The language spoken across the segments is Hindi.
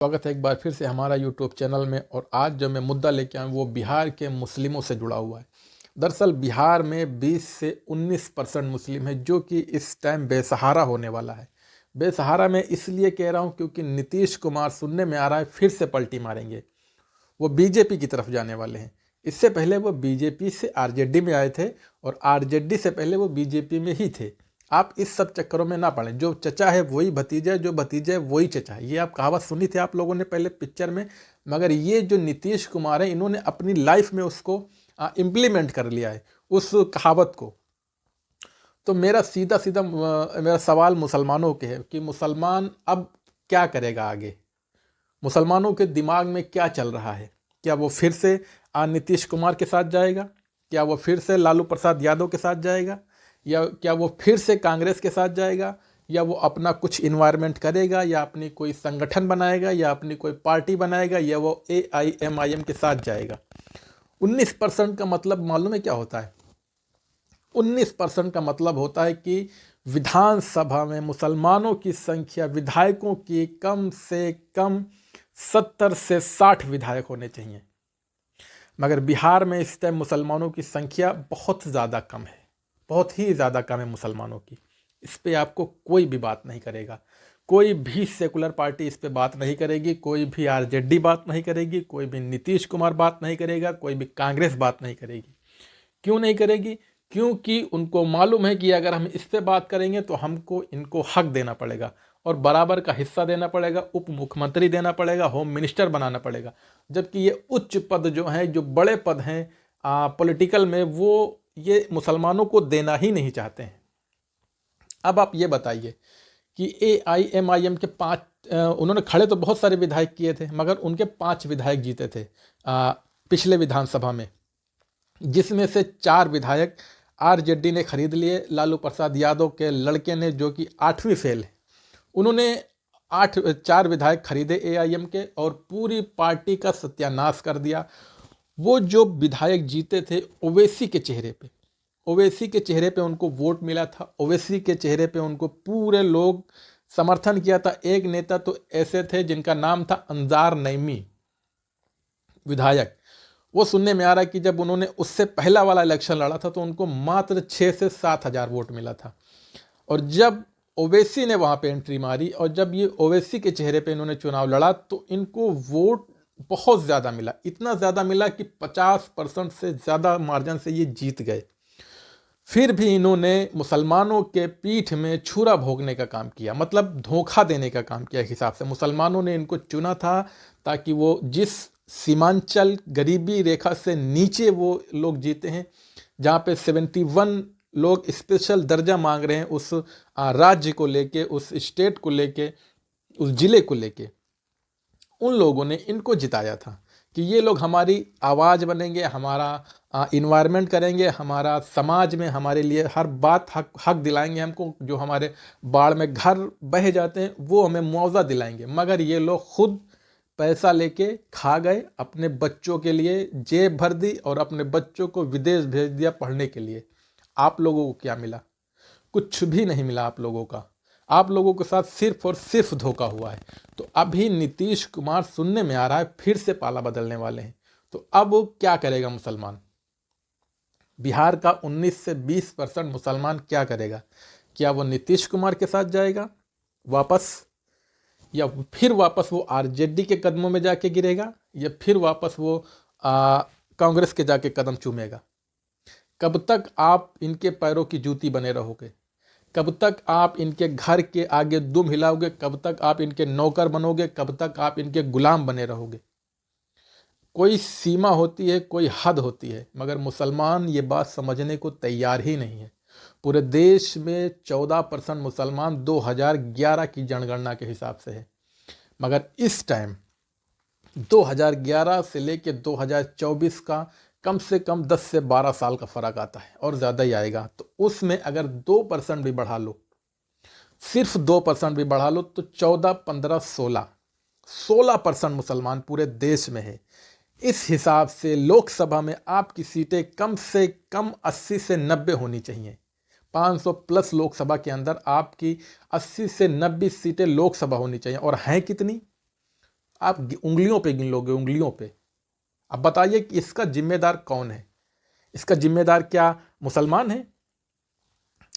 स्वागत है एक बार फिर से हमारा यूट्यूब चैनल में। और आज जो मैं मुद्दा लेके आया हूँ वो बिहार के मुस्लिमों से जुड़ा हुआ है। दरअसल बिहार में 20 से 19% मुस्लिम है जो कि इस टाइम बेसहारा होने वाला है। बेसहारा मैं इसलिए कह रहा हूँ क्योंकि नीतीश कुमार सुनने में आ रहा है फिर से पलटी मारेंगे। वो बीजेपी की तरफ जाने वाले हैं। इससे पहले वो बीजेपी से आरजेडी में आए थे और आरजेडी से पहले वो बीजेपी में ही थे। आप इस सब चक्करों में ना पड़ें। जो चचा है वही भतीजा है, जो भतीजा है वही चचा है। ये आप कहावत सुनी थी आप लोगों ने पहले पिक्चर में। मगर ये जो नीतीश कुमार है इन्होंने अपनी लाइफ में उसको इम्प्लीमेंट कर लिया है, उस कहावत को। तो मेरा सीधा सीधा मेरा सवाल मुसलमानों के है कि मुसलमान अब क्या करेगा आगे। मुसलमानों के दिमाग में क्या चल रहा है? क्या वो फिर से नीतीश कुमार के साथ जाएगा? क्या वो फिर से लालू प्रसाद यादव के साथ जाएगा? या क्या वो फिर से कांग्रेस के साथ जाएगा? या वो अपना कुछ इन्वायरमेंट करेगा, या अपनी कोई संगठन बनाएगा, या अपनी कोई पार्टी बनाएगा, या वो AIMIM के साथ जाएगा? 19% का मतलब मालूम है क्या होता है? 19% का मतलब होता है कि विधानसभा में मुसलमानों की संख्या, विधायकों की कम से कम 70 से 60 विधायक होने चाहिए। मगर बिहार में इस टाइम मुसलमानों की संख्या बहुत ज़्यादा कम है, बहुत ही ज़्यादा कम है मुसलमानों की। इस पे आपको कोई भी बात नहीं करेगा, कोई भी सेकुलर पार्टी इस पे बात नहीं करेगी, कोई भी आरजेडी बात नहीं करेगी, कोई भी नीतीश कुमार बात नहीं करेगा, कोई भी कांग्रेस बात नहीं करेगी। क्यों नहीं करेगी? क्योंकि उनको मालूम है कि अगर हम इस पे बात करेंगे तो हमको इनको हक देना पड़ेगा और बराबर का हिस्सा देना पड़ेगा, उप मुख्यमंत्री देना पड़ेगा, होम मिनिस्टर बनाना पड़ेगा। जबकि ये उच्च पद जो हैं, जो बड़े पद हैं पॉलिटिकल में, वो ये मुसलमानों को देना ही नहीं चाहते हैं। अब आप ये बताइए कि AIMIM के 5 उन्होंने खड़े तो बहुत सारे विधायक किए थे, मगर उनके 5 विधायक जीते थे पिछले विधानसभा में, जिसमें से 4 विधायक आरजेडी ने खरीद लिए। लालू प्रसाद यादव के लड़के ने, जो कि 8वीं फेल है, उन्होंने 4 विधायक खरीदे AIM के और पूरी पार्टी का सत्यानाश कर दिया। वो जो विधायक जीते थे ओवैसी के चेहरे पे, ओवैसी के चेहरे पे उनको वोट मिला था, ओवैसी के चेहरे पे उनको पूरे लोग समर्थन किया था। एक नेता तो ऐसे थे जिनका नाम था अंजार नईमी विधायक। वो सुनने में आ रहा है कि जब उन्होंने उससे पहला वाला इलेक्शन लड़ा था तो उनको मात्र 6 से 7 हज़ार वोट मिला था। और जब ओवैसी ने वहाँ पे एंट्री मारी और जब ये ओवैसी के चेहरे पे इन्होंने चुनाव लड़ा तो इनको वोट बहुत ज़्यादा मिला। इतना ज़्यादा मिला कि 50% से ज़्यादा मार्जिन से ये जीत गए। फिर भी इन्होंने मुसलमानों के पीठ में छुरा भोगने का काम किया, मतलब धोखा देने का काम किया। एक हिसाब से मुसलमानों ने इनको चुना था ताकि वो जिस सीमांचल गरीबी रेखा से नीचे वो लोग जीते हैं, जहाँ पे 71 लोग स्पेशल दर्जा मांग रहे हैं उस राज्य को लेके, उस स्टेट को लेके, उस जिले को लेके, उन लोगों ने इनको जिताया था कि ये लोग हमारी आवाज़ बनेंगे, हमारा इन्वायरमेंट करेंगे, हमारा समाज में हमारे लिए हर बात हक हक दिलाएंगे हमको। जो हमारे बाढ़ में घर बह जाते हैं वो हमें मुआवजा दिलाएंगे। मगर ये लोग खुद पैसा लेके खा गए, अपने बच्चों के लिए जेब भर दी और अपने बच्चों को विदेश भेज दिया पढ़ने के लिए। आप लोगों को क्या मिला? कुछ भी नहीं मिला आप लोगों का। आप लोगों के साथ सिर्फ और सिर्फ धोखा हुआ है। तो अभी नीतीश कुमार सुनने में आ रहा है फिर से पाला बदलने वाले हैं। तो अब क्या करेगा मुसलमान? बिहार का 19 से 20% मुसलमान क्या करेगा? क्या वो नीतीश कुमार के साथ जाएगा वापस, या फिर वापस वो आरजेडी के कदमों में जाके गिरेगा, या फिर वापस वो कांग्रेस के जाके कदम चूमेगा? कब तक आप इनके पैरों की जूती बने रहोगे? कब तक आप इनके घर के आगे दुम हिलाओगे? कब तक आप इनके नौकर बनोगे? कब तक आप इनके गुलाम बने रहोगे? कोई सीमा होती है, कोई हद होती है, मगर मुसलमान ये बात समझने को तैयार ही नहीं है। पूरे देश में 14% मुसलमान 2011 की जनगणना के हिसाब से है। मगर इस टाइम 2011 से लेके 2024 का कम से कम 10 से 12 साल का फ़र्क आता है और ज़्यादा ही आएगा। तो उसमें अगर 2% भी बढ़ा लो, सिर्फ 2% भी बढ़ा लो, तो 14, 15, 16% मुसलमान पूरे देश में है। इस हिसाब से लोकसभा में आपकी सीटें कम से कम 80 से 90 होनी चाहिए। 500 प्लस लोकसभा के अंदर आपकी 80 से 90 सीटें लोकसभा होनी चाहिए। और हैं कितनी? आप उंगलियों पे गिन लोगे, उंगलियों पे। अब बताइए कि इसका जिम्मेदार कौन है? इसका जिम्मेदार क्या मुसलमान है?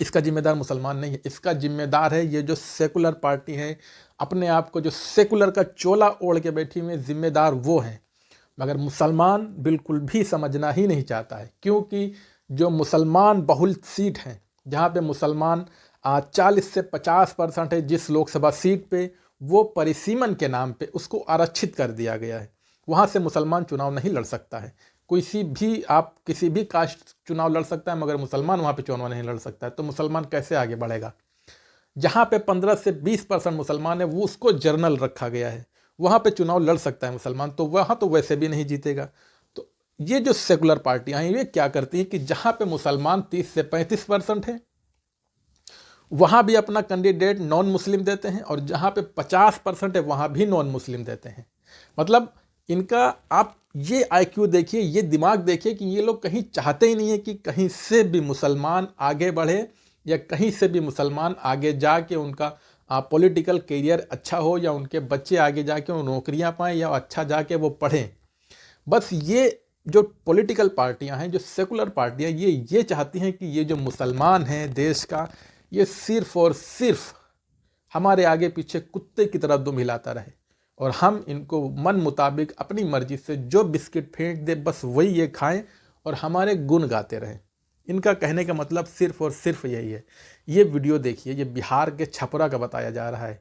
इसका जिम्मेदार मुसलमान नहीं है, इसका जिम्मेदार है ये जो सेकुलर पार्टी है, अपने आप को जो सेकुलर का चोला ओढ़ के बैठी हुई, जिम्मेदार वो है। मगर मुसलमान बिल्कुल भी समझना ही नहीं चाहता है, क्योंकि जो मुसलमान बहुल सीट हैं, जहाँ पे मुसलमान 40 से 50% है जिस लोकसभा सीट पे, वो परिसीमन के नाम पे उसको आरक्षित कर दिया गया है। वहाँ से मुसलमान चुनाव नहीं लड़ सकता है। किसी भी कास्ट चुनाव लड़ सकता है, मगर मुसलमान वहाँ पे चुनाव नहीं लड़ सकता है। तो मुसलमान कैसे आगे बढ़ेगा? जहाँ पे 15 से 20% मुसलमान है, वो उसको जर्नल रखा गया है, वहाँ पे चुनाव लड़ सकता है मुसलमान, तो वहाँ तो वैसे भी नहीं जीतेगा। तो ये जो सेकुलर पार्टियाँ हैं, ये क्या करती हैं कि जहाँ पे मुसलमान 30 से 35% है, वहाँ भी अपना कैंडिडेट नॉन मुस्लिम देते हैं, और जहाँ पे 50% है, वहाँ भी नॉन मुस्लिम देते हैं। मतलब इनका आप ये आईक्यू देखिए, ये दिमाग देखिए कि ये लोग कहीं चाहते ही नहीं है कि कहीं से भी मुसलमान आगे बढ़े, या कहीं से भी मुसलमान आगे जाके उनका पॉलिटिकल करियर अच्छा हो, या उनके बच्चे आगे जाके वो नौकरियां पाएँ, या अच्छा जाके वो पढ़ें। बस ये जो पॉलिटिकल पार्टियां हैं, जो सेकुलर पार्टियां, ये चाहती हैं कि ये जो मुसलमान हैं देश का, ये सिर्फ और सिर्फ हमारे आगे पीछे कुत्ते की तरह दुम हिलाता रहे, और हम इनको मन मुताबिक अपनी मर्जी से जो बिस्किट फेंक दे, बस वही ये खाएं और हमारे गुण गाते रहें। इनका कहने का मतलब सिर्फ और सिर्फ यही है। ये वीडियो देखिए, ये बिहार के छपरा का बताया जा रहा है।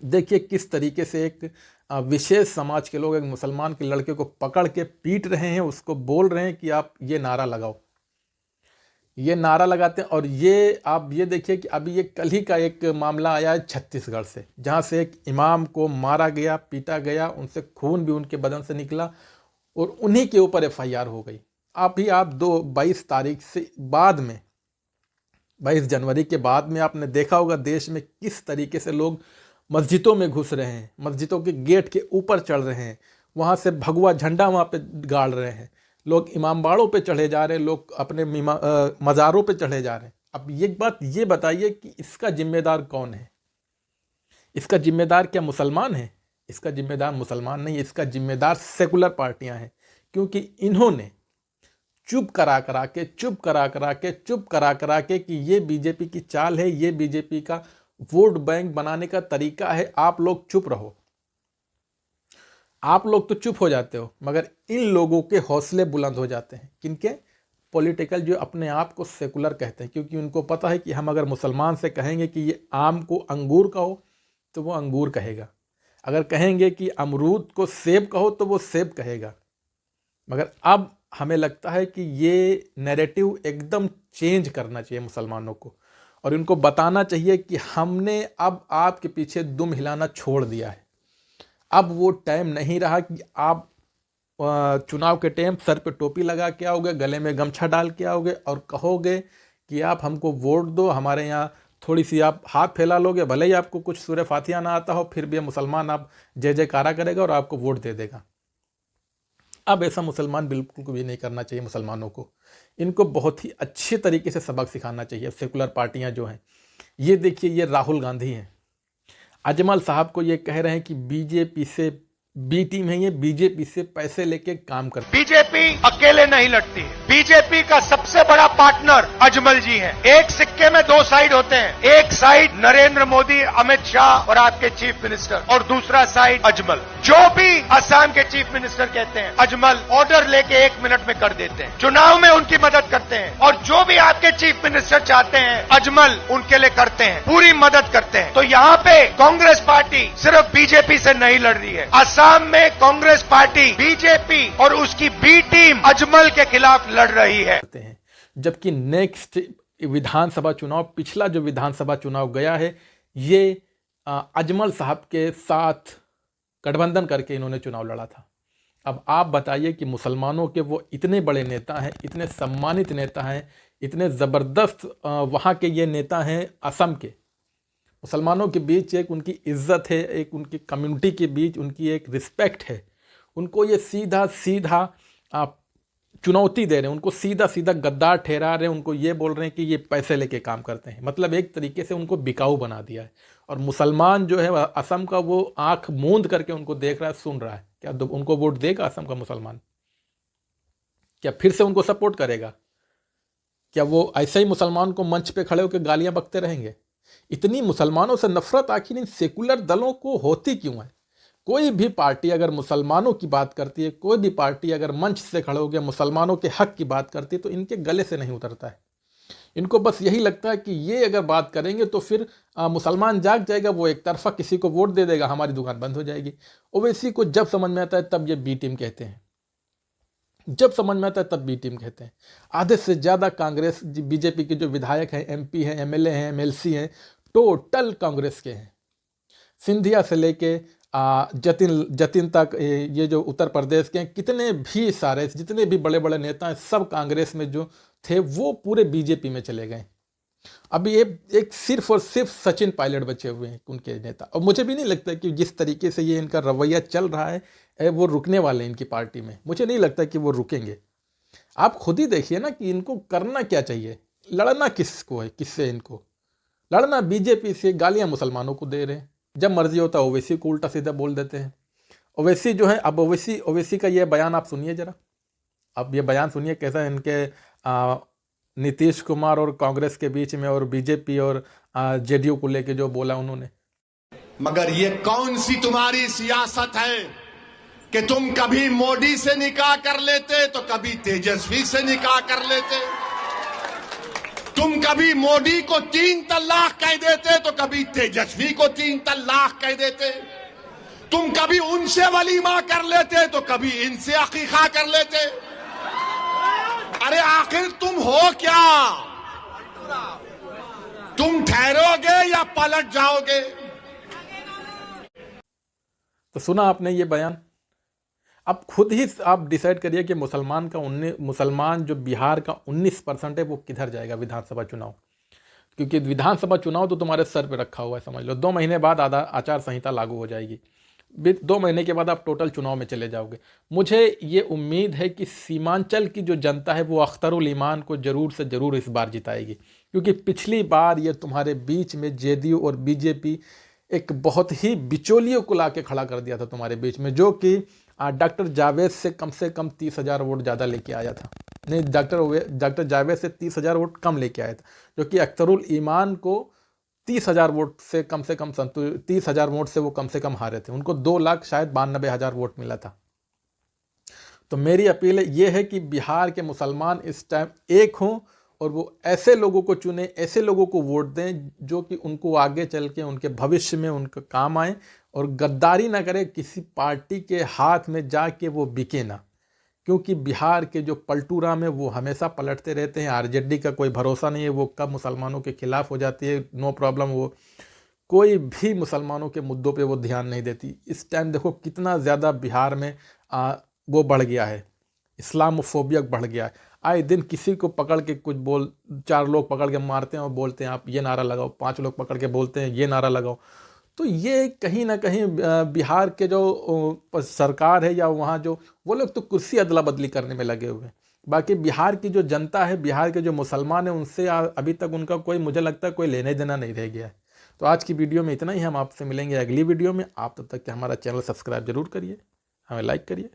देखिए किस तरीके से एक विशेष समाज के लोग एक मुसलमान के लड़के को पकड़ के पीट रहे हैं, उसको बोल रहे हैं कि आप ये नारा लगाओ। ये नारा लगाते हैं। और ये आप ये देखिए कि अभी ये कल ही का एक मामला आया है छत्तीसगढ़ से, जहाँ से एक इमाम को मारा गया, पीटा गया, उनसे खून भी उनके बदन से निकला, और उन्हीं के ऊपर FIR हो गई। आप 22 तारीख से बाद में, 22 जनवरी के बाद में आपने देखा होगा देश में किस तरीके से लोग मस्जिदों में घुस रहे हैं, मस्जिदों के गेट के ऊपर चढ़ रहे हैं, वहाँ से भगवा झंडा वहाँ पे गाड़ रहे हैं, लोग इमामबाड़ों पे चढ़े जा रहे हैं, लोग अपने मज़ारों पे चढ़े जा रहे हैं। अब एक बात ये बताइए कि इसका जिम्मेदार कौन है? इसका जिम्मेदार क्या मुसलमान है? इसका जिम्मेदार मुसलमान नहीं, इसका जिम्मेदार सेकुलर पार्टियां हैं, क्योंकि इन्होंने चुप करा करा के कि ये बीजेपी की चाल है, ये बीजेपी का वोट बैंक बनाने का तरीका है, आप लोग चुप रहो। आप लोग तो चुप हो जाते हो, मगर इन लोगों के हौसले बुलंद हो जाते हैं। किनके? पॉलिटिकल जो अपने आप को सेकुलर कहते हैं, क्योंकि उनको पता है कि हम अगर मुसलमान से कहेंगे कि ये आम को अंगूर कहो, तो वो अंगूर कहेगा। अगर कहेंगे कि अमरूद को सेब कहो, तो वो सेब कहेगा। मगर अब हमें लगता है कि ये नैरेटिव एकदम चेंज करना चाहिए मुसलमानों को, और इनको बताना चाहिए कि हमने अब आपके पीछे दुम हिलाना छोड़ दिया है। अब वो टाइम नहीं रहा कि आप चुनाव के टाइम सर पे टोपी लगा के आओगे, गले में गमछा डाल के आओगे और कहोगे कि आप हमको वोट दो, हमारे यहाँ थोड़ी सी आप हाथ फैला लोगे, भले ही आपको कुछ सूरह फातिहा ना आता हो, फिर भी मुसलमान आप जय जयकारा करेगा और आपको वोट दे देगा। अब ऐसा मुसलमान बिल्कुल भी नहीं करना चाहिए मुसलमानों को। इनको बहुत ही अच्छे तरीके से सबक सिखाना चाहिए सेकुलर पार्टियां जो हैं। ये देखिए, ये राहुल गांधी हैं, अजमल साहब को ये कह रहे हैं कि बीजेपी से बी टीम है, ये बीजेपी से पैसे लेके काम करती है। बीजेपी अकेले नहीं लड़ती है, बीजेपी का सबसे बड़ा पार्टनर अजमल जी है। एक सिक्के में दो साइड होते हैं, एक साइड नरेंद्र मोदी, अमित शाह और आपके चीफ मिनिस्टर, और दूसरा साइड अजमल। जो भी असम के चीफ मिनिस्टर कहते हैं, अजमल ऑर्डर लेके 1 मिनट में कर देते हैं, चुनाव में उनकी मदद करते हैं, और जो भी आपके चीफ मिनिस्टर चाहते हैं, अजमल उनके लिए करते हैं, पूरी मदद करते हैं। तो यहाँ पे कांग्रेस पार्टी सिर्फ बीजेपी से नहीं लड़ रही है, असम में कांग्रेस पार्टी बीजेपी और उसकी बी टीम अजमल के खिलाफ लड़ रही है। जबकि नेक्स्ट विधानसभा चुनाव, पिछला जो विधानसभा चुनाव गया है, ये अजमल साहब के साथ गठबंधन करके इन्होंने चुनाव लड़ा था। अब आप बताइए कि मुसलमानों के वो इतने बड़े नेता हैं, इतने सम्मानित नेता हैं, इतने ज़बरदस्त वहाँ के ये नेता हैं असम के। मुसलमानों के बीच एक उनकी इज्जत है, एक उनकी कम्युनिटी के बीच उनकी एक रिस्पेक्ट है। उनको ये सीधा सीधा चुनौती दे रहे हैं, उनको सीधा सीधा गद्दार ठहरा रहे हैं, उनको ये बोल रहे हैं कि ये पैसे लेके काम करते हैं। मतलब एक तरीके से उनको बिकाऊ बना दिया है। और मुसलमान जो है असम का, वो आंख मूंद करके उनको देख रहा है, सुन रहा है। क्या उनको वोट देगा असम का मुसलमान? क्या फिर से उनको सपोर्ट करेगा? क्या वो ऐसे ही मुसलमान को मंच पे खड़े होकर गालियां बकते रहेंगे? इतनी मुसलमानों से नफरत आखिर इन सेकुलर दलों को होती क्यों है? कोई भी पार्टी अगर मुसलमानों की बात करती है, कोई भी पार्टी अगर मंच से खड़े होकर मुसलमानों के हक की बात करती है, तो इनके गले से नहीं उतरता है। इनको बस यही लगता है कि ये अगर बात करेंगे तो फिर मुसलमान जाग जाएगा, वो एक तरफा किसी को वोट दे देगा, हमारी दुकान बंद हो जाएगी। ओवैसी को जब समझ में आता है तब ये बी टीम कहते हैं, जब समझ में आता है तब बी टीम कहते हैं। आधे से ज़्यादा कांग्रेस बीजेपी के जो विधायक हैं, एमपी हैं, एमएलए हैं, एमएलसी हैं, टोटल कांग्रेस के हैं। सिंधिया से लेके जतिन तक, ये जो उत्तर प्रदेश के हैं, कितने भी सारे जितने भी बड़े बड़े नेता हैं, सब कांग्रेस में जो थे वो पूरे बीजेपी में चले गए। अभी एक सिर्फ और सिर्फ सचिन पायलट बचे हुए हैं उनके नेता। और मुझे भी नहीं लगता कि जिस तरीके से ये इनका रवैया चल रहा है वो रुकने वाले हैं इनकी पार्टी में। मुझे नहीं लगता कि वो रुकेंगे। आप खुद ही देखिए ना कि इनको करना क्या चाहिए। लड़ना किसको है, किससे इनको लड़ना? बीजेपी से। गालियां मुसलमानों को दे रहे हैं, जब मर्जी होता है ओवैसी को उल्टा सीधा बोल देते हैं। ओवैसी जो है, अब ओवैसी का ये बयान आप सुनिए जरा। अब ये बयान सुनिए कैसा है इनके नीतीश कुमार और कांग्रेस के बीच में, और बीजेपी और जेडीयू को लेके जो बोला उन्होंने। मगर ये कौन सी तुम्हारी सियासत है कि तुम कभी मोदी से निकाह कर लेते तो कभी तेजस्वी से निकाह कर लेते। तुम कभी मोदी को 3 तलाक कह देते तो कभी तेजस्वी को 3 तलाक कह देते। तुम कभी उनसे वलीमा कर लेते तो कभी इनसे अकीका कर लेते। अरे आखिर तुम हो क्या? तुम ठहरोगे या पलट जाओगे? तो सुना आपने ये बयान। अब खुद ही आप डिसाइड करिए कि मुसलमान जो बिहार का 19% है वो किधर जाएगा विधानसभा चुनाव। क्योंकि विधानसभा चुनाव तो तुम्हारे सर पे रखा हुआ है, समझ लो। 2 महीने बाद आचार संहिता लागू हो जाएगी। 2 महीने के बाद आप टोटल चुनाव में चले जाओगे। मुझे ये उम्मीद है कि सीमांचल की जो जनता है वो अख्तरुल ईमान को ज़रूर से ज़रूर इस बार जिताएगी। क्योंकि पिछली बार ये तुम्हारे बीच में जेडीयू और बीजेपी एक बहुत ही बिचौलियों को ला के खड़ा कर दिया था तुम्हारे बीच में, जो कि डॉक्टर जावेद से कम 30,000 वोट ज़्यादा लेके आया था। नहीं, डॉक्टर जावेद से 30,000 वोट कम लेके आया था, जो कि अख्तरुल ईमान को 30,000 वोट से कम 30,000 वोट से वो कम से कम हारे थे। उनको 2,92,000 वोट मिला था। तो मेरी अपील ये है कि बिहार के मुसलमान इस टाइम एक हों और वो ऐसे लोगों को चुने, ऐसे लोगों को वोट दें जो कि उनको आगे चल के उनके भविष्य में उनका काम आए, और गद्दारी ना करे, किसी पार्टी के हाथ में जाके वो बिके ना। क्योंकि बिहार के जो पलटू राम है वो हमेशा पलटते रहते हैं। आरजेडी का कोई भरोसा नहीं है, वो कब मुसलमानों के खिलाफ हो जाती है, नो प्रॉब्लम। वो कोई भी मुसलमानों के मुद्दों पे वो ध्यान नहीं देती। इस टाइम देखो कितना ज़्यादा बिहार में वो बढ़ गया है, इस्लामोफोबिया बढ़ गया है। आए दिन किसी को पकड़ के 4 लोग पकड़ के मारते हैं और बोलते हैं आप ये नारा लगाओ, 5 लोग पकड़ के बोलते हैं ये नारा लगाओ। तो ये कहीं ना कहीं बिहार के जो सरकार है या वहाँ जो वो लोग तो कुर्सी अदला बदली करने में लगे हुए हैं। बाकी बिहार की जो जनता है, बिहार के जो मुसलमान हैं, उनसे अभी तक उनका कोई, मुझे लगता है कोई लेने देना नहीं रह गया है। तो आज की वीडियो में इतना ही। हम आपसे मिलेंगे अगली वीडियो में। आप तब तक के हमारा चैनल सब्सक्राइब जरूर करिए, हमें लाइक करिए।